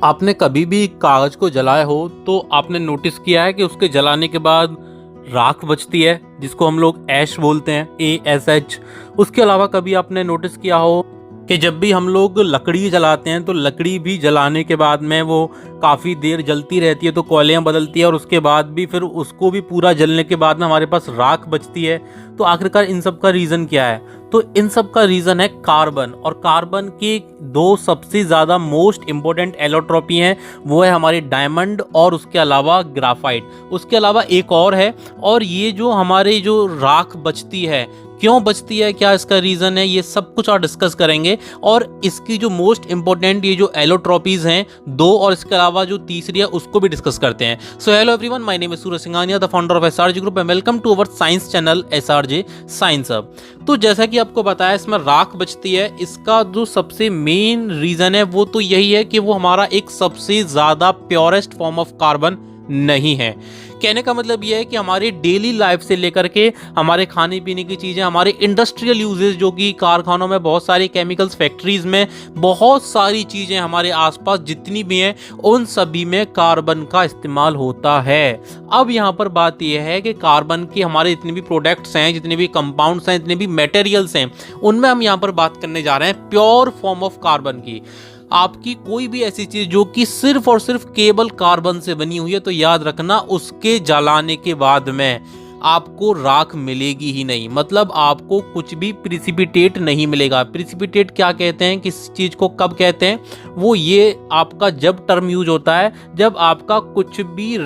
आपने कभी भी कागज को जलाया हो तो आपने नोटिस किया है कि उसके जलाने के बाद राख बचती है, जिसको हम लोग ऐश बोलते हैं, ASH। उसके अलावा कभी आपने नोटिस किया हो कि जब भी हम लोग लकड़ी जलाते हैं तो लकड़ी भी जलाने के बाद में वो काफ़ी देर जलती रहती है, तो कोयलियाँ बदलती है और उसके बाद भी फिर उसको भी पूरा जलने के बाद में हमारे पास राख बचती है। तो आखिरकार इन सब का रीज़न क्या है? तो इन सब का रीज़न है कार्बन। और कार्बन के दो सबसे ज़्यादा मोस्ट इम्पोर्टेंट एलोट्रोपी हैं, वो है हमारे डायमंड और उसके अलावा ग्राफाइट। उसके अलावा एक और है, और ये जो हमारे जो राख बचती है, क्यों बचती है, क्या इसका रीज़न है, ये सब कुछ और डिस्कस करेंगे। और इसकी जो मोस्ट इंपॉर्टेंट ये जो एलोट्रोपीज हैं दो, और इसके अलावा जो तीसरी है उसको भी डिस्कस करते हैं। So hello everyone, my name is Suraj Singhania, the founder of SRJ group, and welcome to our science channel SRJ science hub. तो जैसा कि आपको बताया, इसमें राख बचती है। इसका जो सबसे मेन रीज़न है वो तो यही है कि वो हमारा एक सबसे ज़्यादा प्योरेस्ट फॉर्म ऑफ कार्बन नहीं है। कहने का मतलब यह है कि हमारे डेली लाइफ से लेकर के हमारे खाने पीने की चीज़ें, हमारे इंडस्ट्रियल यूजेस, जो कि कारखानों में बहुत सारी केमिकल्स, फैक्ट्रीज में बहुत सारी चीज़ें हमारे आसपास जितनी भी हैं, उन सभी में कार्बन का इस्तेमाल होता है। अब यहाँ पर बात यह है कि कार्बन के हमारे जितने भी प्रोडक्ट्स हैं, जितने भी कंपाउंड्स हैं, जितने भी मटेरियल्स हैं, उनमें हम यहाँ पर बात करने जा रहे हैं प्योर फॉर्म ऑफ कार्बन की। आपकी कोई भी ऐसी चीज जो कि सिर्फ और सिर्फ केवल कार्बन से बनी हुई है, तो याद रखना उसके जलाने के बाद में आपको राख मिलेगी ही नहीं। मतलब आपको कुछ भी प्रिसिपिटेट नहीं मिलेगा। प्रिसिपिटेट क्या कहते हैं, किस चीज को कब कहते हैं, वो ये आपका जब टर्म यूज होता है जब आपका कुछ भी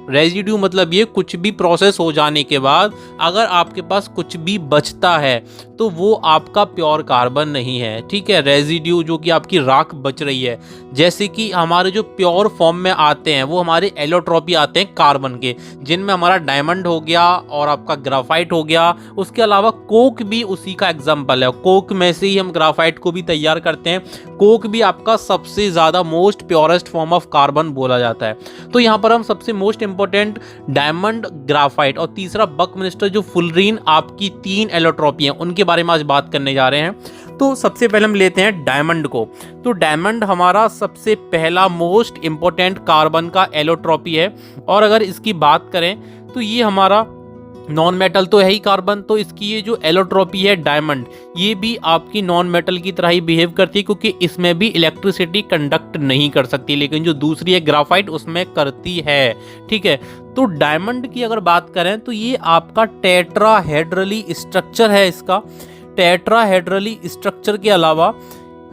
रेजिड्यू मतलब ये कुछ भी प्रोसेस हो जाने के बाद अगर आपके पास कुछ भी बचता है तो वो आपका प्योर कार्बन नहीं है। ठीक है, रेजिड्यू जो कि आपकी राख बच रही है। जैसे कि हमारे जो प्योर फॉर्म में आते हैं वो हमारे एलोट्रोपी आते हैं कार्बन के, जिनमें हमारा डायमंड हो गया और आपका ग्राफाइट हो गया। उसके अलावा कोक भी उसी का एग्जाम्पल है। कोक में से ही हम ग्राफाइट को भी तैयार करते हैं। कोक भी आपका सबसे ज़्यादा most purest form of carbon बोला जाता है। तो यहाँ पर हम सबसे मोस्ट इंपॉर्टेंट डायमंड, ग्राफाइट और तीसरा बकमिंस्टर जो फुलरीन, आपकी 3 एलोट्रोपी हैं, उनके बारे में आज बात करने जा रहे हैं। तो सबसे पहले हम लेते हैं डायमंड को। तो डायमंड हमारा सबसे पहला मोस्ट इंपॉर्टेंट कार्बन का एलोट्रोपी है। और अगर इसकी बात करें तो ये हमारा नॉन मेटल तो है ही कार्बन, तो इसकी ये जो एलोट्रोपी है डायमंड, ये भी आपकी नॉन मेटल की तरह ही बिहेव करती है, क्योंकि इसमें भी इलेक्ट्रिसिटी कंडक्ट नहीं कर सकती, लेकिन जो दूसरी है ग्राफाइट उसमें करती है। ठीक है, तो डायमंड की अगर बात करें तो ये आपका टेट्राहेड्रली स्ट्रक्चर है। इसका टेट्राहेड्रली स्ट्रक्चर के अलावा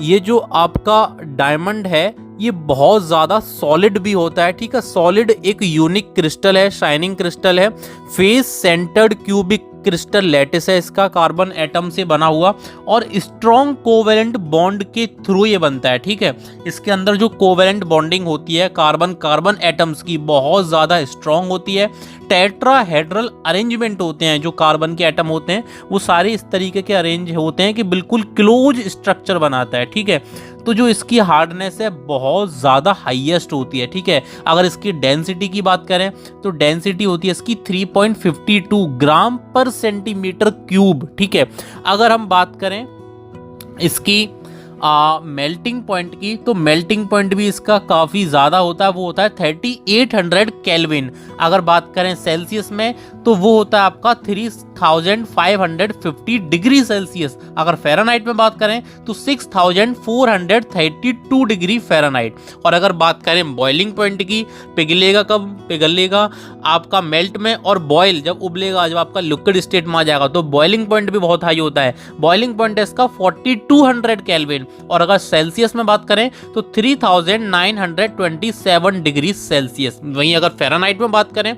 ये जो आपका डायमंड है ये बहुत ज़्यादा सॉलिड भी होता है। ठीक है, सॉलिड एक यूनिक क्रिस्टल है, शाइनिंग क्रिस्टल है, face centred cubic crystal lattice है इसका, कार्बन एटम से बना हुआ, और स्ट्रॉन्ग कोवेलेंट बॉन्ड के थ्रू ये बनता है। ठीक है, इसके अंदर जो कोवेलेंट बॉन्डिंग होती है कार्बन एटम्स की, बहुत ज़्यादा स्ट्रॉन्ग होती है। टेट्राहेड्रल अरेंजमेंट होते हैं, जो कार्बन के एटम होते हैं वो सारे इस तरीके के अरेंज होते हैं कि बिल्कुल क्लोज स्ट्रक्चर बनाता है। ठीक है, तो जो इसकी हार्डनेस है बहुत ज़्यादा हाईएस्ट होती है। ठीक है, अगर इसकी डेंसिटी की बात करें तो डेंसिटी होती है इसकी 3.52 ग्राम पर सेंटीमीटर क्यूब। ठीक है, अगर हम बात करें इसकी मेल्टिंग पॉइंट की, तो मेल्टिंग पॉइंट भी इसका काफ़ी ज़्यादा होता है, वो होता है 3800 केल्विन। अगर बात करें सेल्सियस में तो वो होता है आपका 3550 डिग्री सेल्सियस। अगर फ़ारेनहाइट में बात करें तो 6432 डिग्री फ़ारेनहाइट। और अगर बात करें बॉइलिंग पॉइंट की, पिघलेगा कब, पिघलेगा आपका मेल्ट में, और बॉयल जब उबलेगा, जब आपका लिक्विड स्टेट में आ जाएगा, तो बॉइलिंग पॉइंट भी बहुत हाई होता है। बॉइलिंग पॉइंट है इसका 4200 केल्विन। और अगर सेल्सियस में बात करें तो 3927 डिग्री सेल्सियस। वहीं अगर फ़ारेनहाइट में बात करें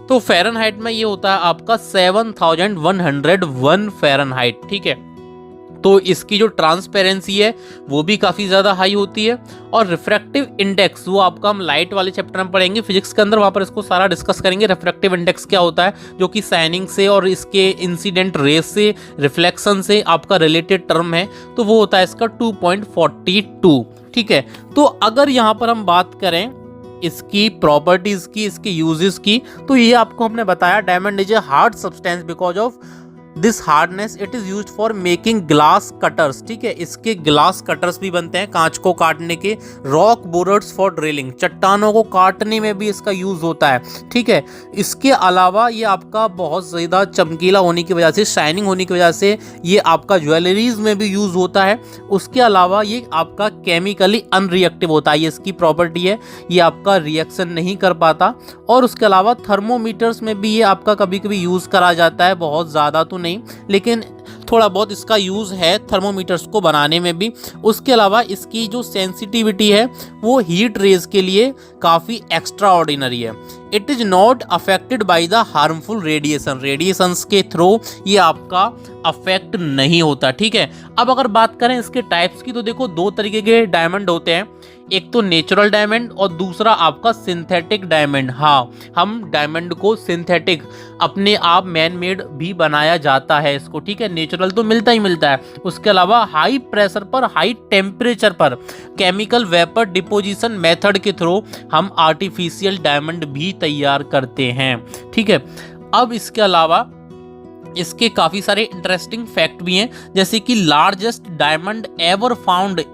तो फ़ारेनहाइट में ये होता है आपका 7101 फ़ारेनहाइट। ठीक है, तो इसकी जो ट्रांसपेरेंसी है वो भी काफ़ी ज़्यादा हाई होती है। और रिफ्रैक्टिव इंडेक्स, वो आपका हम लाइट वाले चैप्टर में पढ़ेंगे फिजिक्स के अंदर, वहाँ पर इसको सारा डिस्कस करेंगे। रिफ्रैक्टिव इंडेक्स क्या होता है, जो कि शाइनिंग से और इसके इंसिडेंट रेस से, रिफ्लेक्शन से आपका रिलेटेड टर्म है, तो वो होता है इसका 2.42। ठीक है, तो अगर यहाँ पर हम बात करें इसकी प्रॉपर्टीज़ की, इसके यूजेस की, तो ये आपको हमने बताया diamond is a hard substance because of this hardness it is used for making glass cutters, ठीक है, इसके ग्लास कटर्स भी बनते हैं कांच को काटने के। रॉक बोरर्स फॉर ड्रिलिंग, चट्टानों को काटने में भी इसका यूज होता है, ठीक है। इसके अलावा ये आपका बहुत ज़्यादा चमकीला होने की वजह से, शाइनिंग होने की वजह से ये आपका ज्वेलरीज में भी यूज होता है। उसके अलावा ये आपका केमिकली अनरिएक्टिव होता है, ये इसकी प्रॉपर्टी है, ये आपका रिएक्शन नहीं कर पाता। और उसके अलावा थर्मोमीटर्स में भी ये आपका कभी कभी यूज़ करा जाता है, बहुत ज़्यादा तो नहीं, लेकिन थोड़ा बहुत इसका यूज़ है थर्मोमीटर्स को बनाने में भी। उसके अलावा इसकी जो सेंसिटिविटी है वो हीट रेज के लिए काफ़ी एक्स्ट्रा ऑर्डिनरी है। It is not affected by the harmful radiation, radiations के थ्रू ये आपका अफेक्ट नहीं होता, ठीक है। अब अगर बात करें इसके टाइप्स की तो देखो दो तरीके के डायमंड होते हैं, एक तो नेचुरल डायमंड और दूसरा आपका सिंथेटिक डायमंड। हाँ, हम डायमंड को सिंथेटिक अपने आप मैन मेड भी बनाया जाता है इसको, ठीक है। नेचुरल तो मिलता ही मिलता है। उसके अलावा हाई प्रेशर पर, हाई टेम्परेचर पर केमिकल वेपर डिपोजिशन मेथड के थ्रू हम आर्टिफिशियल डायमंड भी तैयार करते हैं, ठीक है। अब इसके अलावा इसके काफ़ी सारे इंटरेस्टिंग फैक्ट भी हैं, जैसे कि largest diamond ever found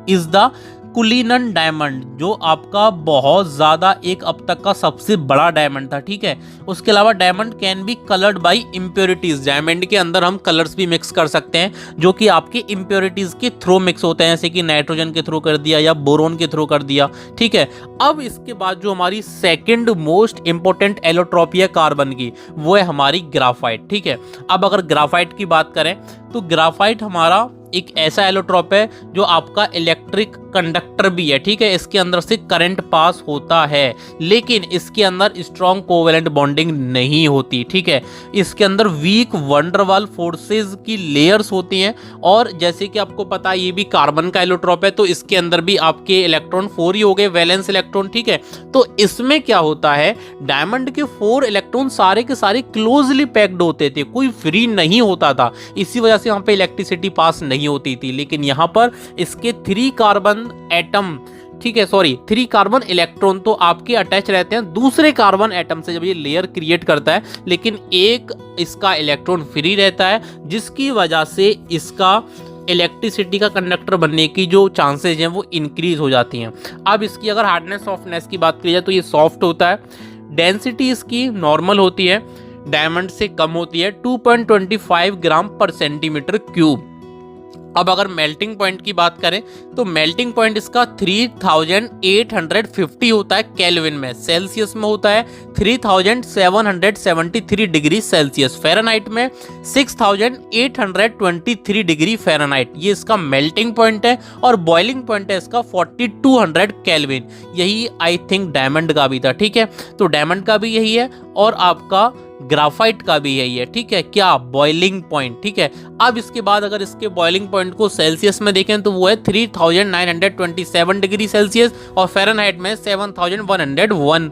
is the Cullinan diamond, जो आपका बहुत ज़्यादा एक अब तक का सबसे बड़ा डायमंड था, ठीक है। उसके अलावा diamond can be coloured by impurities, diamond के अंदर हम कलर्स भी मिक्स कर सकते हैं जो कि आपके इम्प्योरिटीज़ के थ्रू मिक्स होते हैं, जैसे कि नाइट्रोजन के थ्रू कर दिया या बोरोन के थ्रू कर दिया, ठीक है। अब इसके बाद जो हमारी सेकेंड मोस्ट इंपॉर्टेंट एलोट्रॉपी है कार्बन की, वो है हमारी ग्राफाइट, ठीक है। अब अगर ग्राफाइट की बात करें तो ग्राफाइट हमारा एक ऐसा एलोट्रॉप है जो आपका इलेक्ट्रिक कंडक्टर भी है, ठीक है। इसके अंदर से करंट पास होता है, लेकिन इसके अंदर स्ट्रॉन्ग कोवेलेंट बॉन्डिंग नहीं होती, ठीक है। इसके अंदर वीक वंडरवाल फोर्सेस की लेयर्स होती हैं, और जैसे कि आपको पता है ये भी कार्बन का एलोट्रॉप है, तो इसके अंदर भी आपके इलेक्ट्रॉन 4 ही हो गए, वैलेंस इलेक्ट्रॉन, ठीक है। तो इसमें क्या होता है, डायमंड के 4 इलेक्ट्रॉन सारे के सारे क्लोजली पैक्ड होते थे, कोई फ्री नहीं होता था, इसी वजह से यहाँ पे इलेक्ट्रिसिटी पास नहीं होती थी। लेकिन यहाँ पर इसके 3 कार्बन एटम, ठीक है, सॉरी 3 कार्बन इलेक्ट्रॉन तो आपके अटैच रहते हैं दूसरे कार्बन एटम से जब ये लेयर क्रिएट करता है, लेकिन एक इसका इलेक्ट्रॉन फ्री रहता है, जिसकी वजह से इसका इलेक्ट्रिसिटी का कंडक्टर बनने की जो चांसेज हैं वो इंक्रीज हो जाती हैं। अब इसकी अगर हार्डनेस सॉफ्टनेस की बात की जाए तो ये सॉफ्ट होता है, डेंसिटी इसकी नॉर्मल होती है, डायमंड से कम होती है, 2.25 ग्राम पर सेंटीमीटर क्यूब। अब अगर मेल्टिंग पॉइंट की बात करें तो मेल्टिंग पॉइंट इसका 3850 होता है केल्विन में, सेल्सियस में होता है 3773 डिग्री सेल्सियस, फ़ारेनहाइट में 6823 डिग्री फ़ारेनहाइट, ये इसका मेल्टिंग पॉइंट है। और बॉइलिंग पॉइंट है इसका 4200 केल्विन, यही आई थिंक डायमंड का भी था, ठीक है। तो डायमंड का भी यही है और आपका ग्राफाइट का भी यही है, ठीक है, क्या बॉइलिंग पॉइंट, ठीक है। अब इसके बाद अगर इसके बॉइलिंग पॉइंट को सेल्सियस में देखें तो वो है 3927 डिग्री सेल्सियस और फ़ारेनहाइट में 7101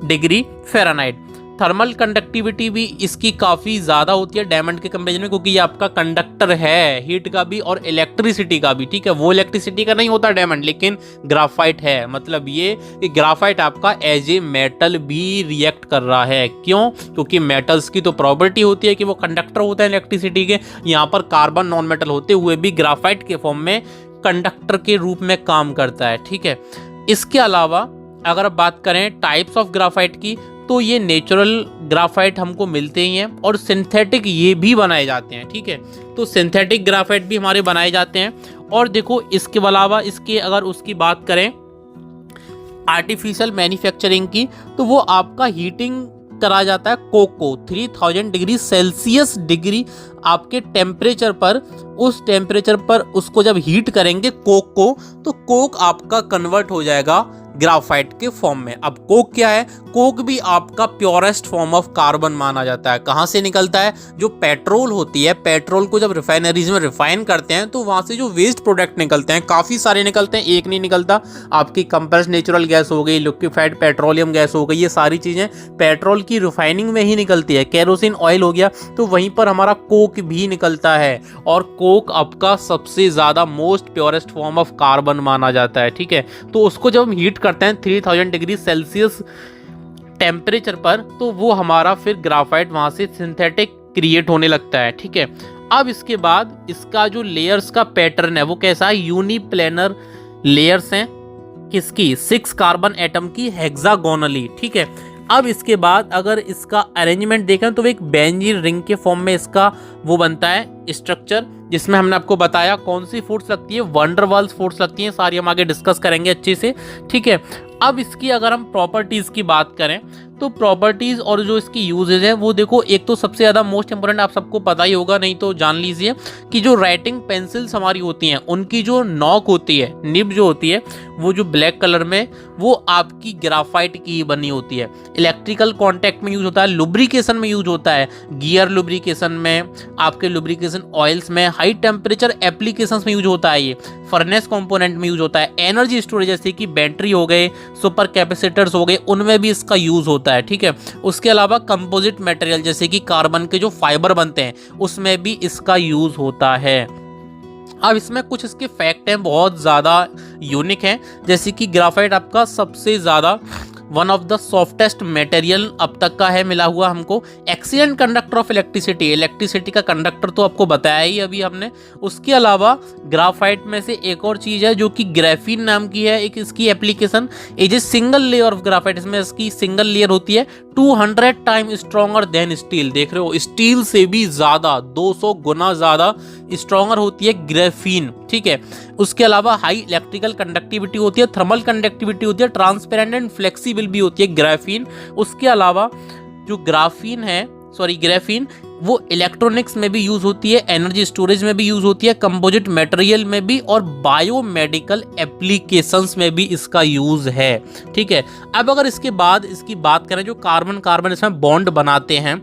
डिग्री फ़ारेनहाइट। थर्मल कंडक्टिविटी भी इसकी काफ़ी ज़्यादा होती है डायमंड के कंपेरिजन में, क्योंकि ये आपका कंडक्टर है हीट का भी और इलेक्ट्रिसिटी का भी, ठीक है। वो इलेक्ट्रिसिटी का नहीं होता डायमंड, लेकिन ग्राफाइट है, मतलब ये ग्राफाइट आपका एज ए मेटल भी रिएक्ट कर रहा है। क्यों? क्योंकि मेटल्स की तो प्रॉपर्टी होती है कि वो कंडक्टर होते हैं इलेक्ट्रिसिटी के, यहाँ पर कार्बन नॉन मेटल होते हुए भी ग्राफाइट के फॉर्म में कंडक्टर के रूप में काम करता है, ठीक है। इसके अलावा अगर बात करें टाइप्स ऑफ ग्राफाइट की तो ये नेचुरल ग्राफाइट हमको मिलते ही हैं और सिंथेटिक ये भी बनाए जाते हैं, ठीक है। तो सिंथेटिक ग्राफाइट भी हमारे बनाए जाते हैं। और देखो इसके अलावा इसके अगर उसकी बात करें आर्टिफिशियल मैन्युफैक्चरिंग की तो वो आपका हीटिंग करा जाता है कोक को 3000 डिग्री सेल्सियस डिग्री आपके टेम्परेचर पर, उस टेम्परेचर पर उसको जब हीट करेंगे कोक को तो कोक आपका कन्वर्ट हो जाएगा ग्राफाइट के फॉर्म में। अब कोक क्या है? कोक भी आपका प्योरेस्ट फॉर्म ऑफ कार्बन माना जाता है। कहाँ से निकलता है? जो पेट्रोल होती है, पेट्रोल को जब रिफाइनरीज में रिफाइन करते हैं तो वहाँ से जो वेस्ट प्रोडक्ट निकलते हैं काफ़ी सारे निकलते हैं, एक नहीं निकलता। आपकी कंप्रेस्ड नेचुरल गैस हो गई, लिक्विफाइड पेट्रोलियम गैस हो गई, ये सारी चीज़ें पेट्रोल की रिफाइनिंग में ही निकलती है। केरोसिन ऑयल हो गया तो वहीं पर हमारा कोक भी निकलता है और कोक आपका सबसे ज़्यादा most purest form of carbon माना जाता है, ठीक है। तो उसको जब हम हीट करते हैं 3000 डिग्री सेल्सियस टेम्परेचर पर तो वो हमारा फिर ग्राफाइट वहाँ से सिंथेटिक क्रिएट होने लगता है। ठीक है, अब इसके बाद इसका जो लेयर्स का पैटर्न है वो कैसा है, यूनिप्लेनर लेयर्स हैं किसकी, 6 कार्बन एटम की हेक्सागोनली। ठीक है, अब इसके बाद अगर इसका अरेंजमेंट देखें तो एक बेंजीन रिंग के फॉर्म में इसका वो बनता है स्ट्रक्चर, जिसमें हमने आपको बताया कौन सी फोर्स लगती है, वंडरवाल्स फोर्स लगती है, सारी हम आगे डिस्कस करेंगे अच्छे से। ठीक है, अब इसकी अगर हम प्रॉपर्टीज की बात करें तो प्रॉपर्टीज और जो इसकी यूजेज है वो देखो, एक तो सबसे ज़्यादा मोस्ट इंपोर्टेंट आप सबको पता ही होगा, नहीं तो जान लीजिए कि जो राइटिंग पेंसिल्स हमारी होती हैं उनकी जो नॉक होती है, निब जो होती है वो जो ब्लैक कलर में, वो आपकी ग्राफाइट की बनी होती है। इलेक्ट्रिकल कॉन्टैक्ट में यूज होता है, लुब्रिकेशन में यूज होता है, गियर लुब्रिकेशन में, आपके लुब्रिकेशन ऑयल्स में, हाई टेम्परेचर एप्लीकेशंस में यूज होता है, ये फर्नेस कंपोनेंट में यूज होता है, एनर्जी स्टोरेज जैसे कि बैटरी हो गए, सुपर कैपेसिटर्स हो गए, उनमें भी इसका यूज होता है। ठीक है, उसके अलावा कंपोजिट मटेरियल जैसे कि कार्बन के जो फाइबर बनते हैं उसमें भी इसका यूज होता है। अब इसमें कुछ इसके फैक्ट हैं बहुत ज़्यादा यूनिक हैं, जैसे कि ग्राफाइट आपका सबसे ज़्यादा one of the softest material अब तक का है मिला हुआ हमको। Excellent conductor of electricity, electricity का कंडक्टर तो आपको बताया ही अभी हमने। उसके अलावा ग्राफाइट में से एक और चीज़ है जो कि ग्राफीन नाम की है, एक इसकी application, is a single layer of graphite, इसमें इसकी सिंगल लेयर होती है 200 टाइम स्ट्रॉन्गर देन स्टील। देख रहे हो, स्टील से भी ज़्यादा 200 गुना ज़्यादा स्ट्रॉन्गर होती है ग्राफीन। ठीक है, उसके अलावा हाई इलेक्ट्रिकल कंडक्टिविटी होती है, थर्मल कंडक्टिविटी होती है, ट्रांसपेरेंट एंड फ्लेक्सिबल भी होती है ग्राफीन। उसके अलावा जो ग्राफीन वो इलेक्ट्रॉनिक्स में भी यूज होती है, एनर्जी स्टोरेज में भी यूज होती है, कंपोजिट मटेरियल में भी, और बायोमेडिकल एप्लीकेशंस में भी इसका यूज है। ठीक है, अब अगर इसके बाद इसकी बात करें जो कार्बन कार्बन इसमें बॉन्ड बनाते हैं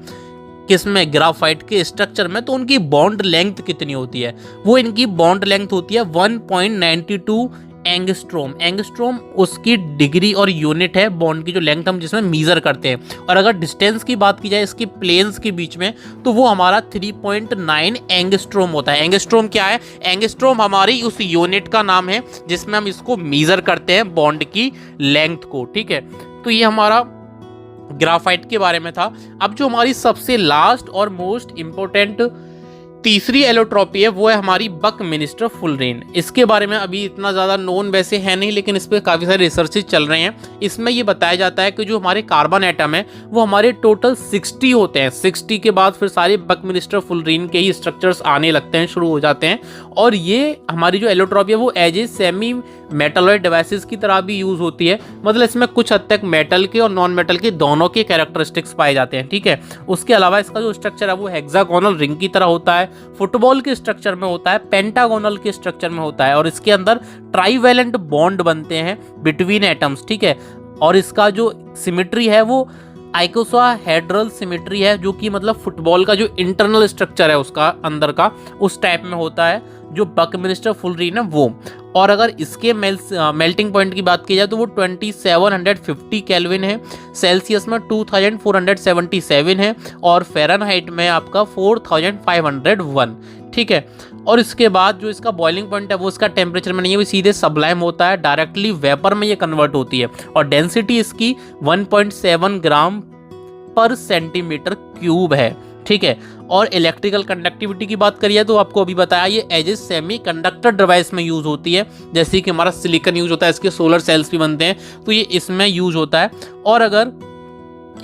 किसमें, ग्राफाइट के स्ट्रक्चर में, तो उनकी बॉन्ड लेंथ कितनी होती है, वो इनकी बॉन्ड लेंथ होती है 1.92 एंगस्ट्रोम। एंगस्ट्रोम उसकी डिग्री और यूनिट है बॉन्ड की जो लेंथ हम जिसमें मीजर करते हैं। और अगर डिस्टेंस की बात की जाए इसकी प्लेन्स के बीच में तो वो हमारा 3.9 एंगस्ट्रोम होता है। एंगस्ट्रोम क्या है, एंगस्ट्रोम हमारी उस यूनिट का नाम है जिसमें हम इसको मीजर करते हैं बॉन्ड की लेंथ को। ठीक है, तो ये हमारा ग्राफाइट के बारे में था। अब जो हमारी सबसे लास्ट और मोस्ट इंपोर्टेंट तीसरी एलोट्रॉपी है वो है हमारी बकमिंस्टर फुलरेन। इसके बारे में अभी इतना ज़्यादा नोन वैसे है नहीं, लेकिन इस पर काफ़ी सारे रिसर्चेज चल रहे हैं। इसमें ये बताया जाता है कि जो हमारे कार्बन एटम है वो हमारे टोटल 60 होते हैं। 60 के बाद फिर सारे बकमिंस्टर फुलरेन के ही स्ट्रक्चर्स आने लगते हैं, शुरू हो जाते हैं। और ये हमारी जो एलोट्रॉपी है वो as a semi metalloid devices की तरह भी यूज़ होती है, मतलब इसमें कुछ हद तक मेटल के और नॉन मेटल के दोनों के कैरेक्टरिस्टिक्स पाए जाते हैं। ठीक है, उसके अलावा इसका जो स्ट्रक्चर है वो हेक्सागोनल रिंग की तरह होता है, फुटबॉल के स्ट्रक्चर में होता है, पेंटागोनल के स्ट्रक्चर में होता है, और इसके अंदर ट्राइवेलेंट बॉन्ड बनते हैं बिटवीन एटम्स। ठीक है, और इसका जो सिमेट्री है वो आइकोसाहेड्रल सिमेट्री है, जो कि मतलब फुटबॉल का जो इंटरनल स्ट्रक्चर है उसका अंदर का उस टाइप में होता है जो बकमिंस्टर फुलरेन है वो। और अगर इसके मेल्टिंग पॉइंट की बात की जाए तो वो 2750 केल्विन है, सेल्सियस में 2477 है, और फ़ारेनहाइट में आपका 4501। ठीक है, और इसके बाद जो इसका बॉइलिंग पॉइंट है वो इसका टेम्परेचर में नहीं है, वो सीधे सबलाइम होता है, डायरेक्टली वेपर में ये कन्वर्ट होती है। और डेंसिटी इसकी 1.7 ग्राम पर सेंटीमीटर क्यूब है। ठीक है, और इलेक्ट्रिकल कंडक्टिविटी की बात करिए तो आपको अभी बताया ये as a semiconductor device में यूज होती है, जैसे कि हमारा सिलिकॉन यूज होता है, इसके सोलर सेल्स भी बनते हैं, तो ये इसमें यूज होता है। और अगर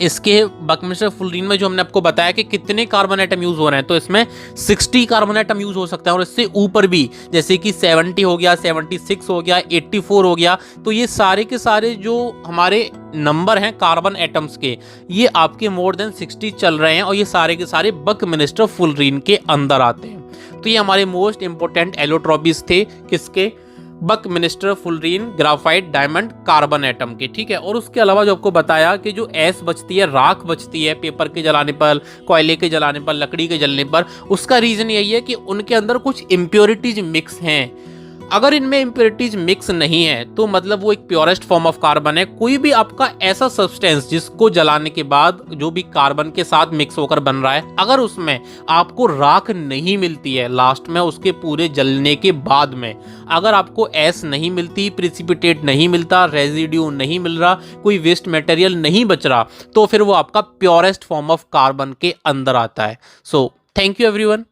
इसके बकमिंस्टर फुलरेन में जो हमने आपको बताया कि कितने कार्बन एटम यूज हो रहे हैं, तो इसमें 60 कार्बन एटम यूज हो सकता है, और इससे ऊपर भी, जैसे कि 70 हो गया, 76 हो गया, 84 हो गया। तो ये सारे के सारे जो हमारे नंबर हैं कार्बन एटम्स के, ये आपके मोर देन 60 चल रहे हैं, और ये सारे के सारे बकमिंस्टर फुलरेन के अंदर आते हैं। तो ये हमारे मोस्ट इंपोर्टेंट एलोट्रॉपीज थे किसके, Buckminster fullerene graphite diamond carbon atom के। ठीक है, और उसके अलावा जो आपको बताया कि जो ऐश बचती है, राख बचती है पेपर के जलाने पर, कोयले के जलाने पर, लकड़ी के जलने पर, उसका रीज़न यही है कि उनके अंदर कुछ इम्प्योरिटीज मिक्स हैं। अगर इनमें इम्प्योरिटीज मिक्स नहीं है तो मतलब वो एक प्योरेस्ट फॉर्म ऑफ कार्बन है। कोई भी आपका ऐसा सब्सटेंस जिसको जलाने के बाद जो भी कार्बन के साथ मिक्स होकर बन रहा है, अगर उसमें आपको राख नहीं मिलती है लास्ट में उसके पूरे जलने के बाद में, अगर आपको ऐश नहीं मिलती, प्रिसिपिटेट नहीं मिलता, रेजिड्यू नहीं मिल रहा, कोई वेस्ट मटेरियल नहीं बच रहा, तो फिर वो आपका प्योरेस्ट फॉर्म ऑफ कार्बन के अंदर आता है। So thank you everyone.